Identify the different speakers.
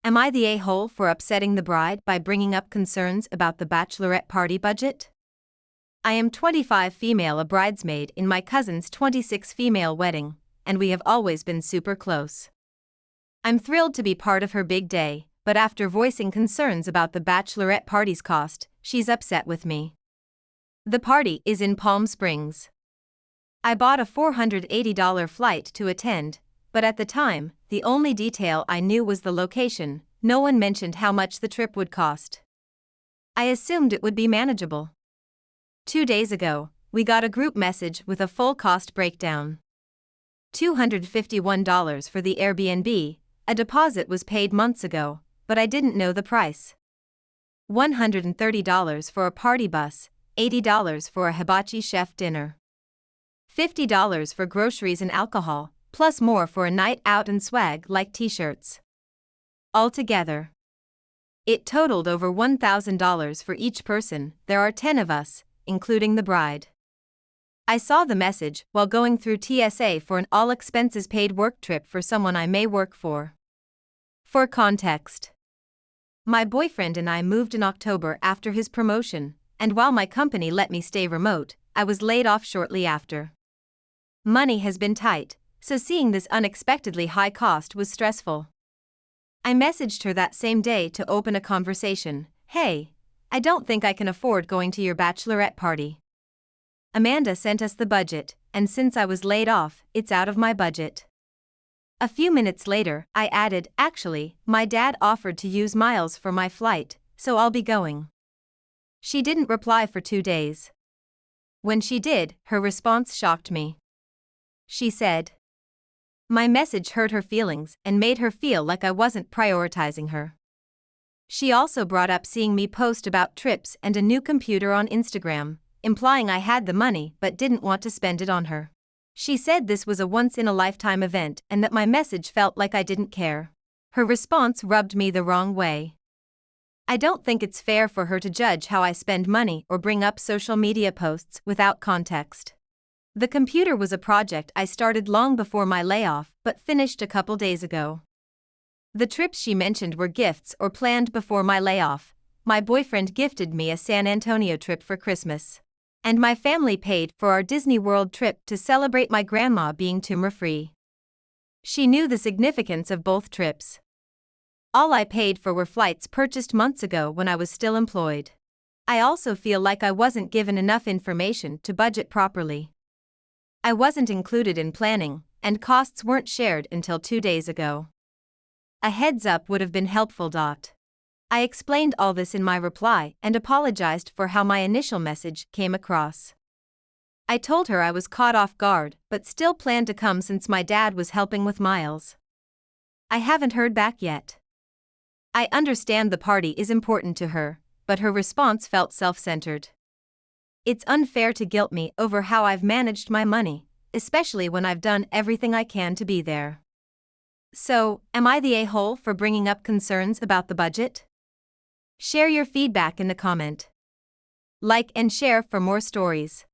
Speaker 1: Am I the a-hole for upsetting the bride by bringing up concerns about the bachelorette party budget? I am 25 female, a bridesmaid in my cousin's 26 female wedding, and we have always been super close. I'm thrilled to be part of her big day, but after voicing concerns about the bachelorette party's cost, she's upset with me. The party is in Palm Springs. I bought a $480 flight to attend, but at the time, the only detail I knew was the location. No one mentioned how much the trip would cost. I assumed it would be manageable. 2 days ago, we got a group message with a full cost breakdown. $251 for the Airbnb, a deposit was paid months ago, but I didn't know the price. $130 for a party bus, $80 for a hibachi chef dinner. $50 for groceries and alcohol, plus more for a night out and swag like t-shirts. Altogether, it totaled over $1,000 for each person. There are 10 of us, including the bride. I saw the message while going through TSA for an all-expenses-paid work trip for someone I may work for. For context, my boyfriend and I moved in October after his promotion, and while my company let me stay remote, I was laid off shortly after. Money has been tight, so seeing this unexpectedly high cost was stressful. I messaged her that same day to open a conversation. Hey, I don't think I can afford going to your bachelorette party. Amanda sent us the budget, and since I was laid off, it's out of my budget. A few minutes later, I added, actually, my dad offered to use miles for my flight, so I'll be going. She didn't reply for 2 days. When she did, her response shocked me. She said, my message hurt her feelings and made her feel like I wasn't prioritizing her. She also brought up seeing me post about trips and a new computer on Instagram, implying I had the money but didn't want to spend it on her. She said this was a once-in-a-lifetime event and that my message felt like I didn't care. Her response rubbed me the wrong way. I don't think it's fair for her to judge how I spend money or bring up social media posts without context. The computer was a project I started long before my layoff but finished a couple days ago. The trips she mentioned were gifts or planned before my layoff. My boyfriend gifted me a San Antonio trip for Christmas. And my family paid for our Disney World trip to celebrate my grandma being tumor-free. She knew the significance of both trips. All I paid for were flights purchased months ago when I was still employed. I also feel like I wasn't given enough information to budget properly. I wasn't included in planning, and costs weren't shared until 2 days ago. A heads up would have been helpful. I explained all this in my reply and apologized for how my initial message came across. I told her I was caught off guard but still planned to come since my dad was helping with miles. I haven't heard back yet. I understand the party is important to her, but her response felt self-centered. It's unfair to guilt me over how I've managed my money, especially when I've done everything I can to be there. So, am I the a-hole for bringing up concerns about the budget? Share your feedback in the comment. Like and share for more stories.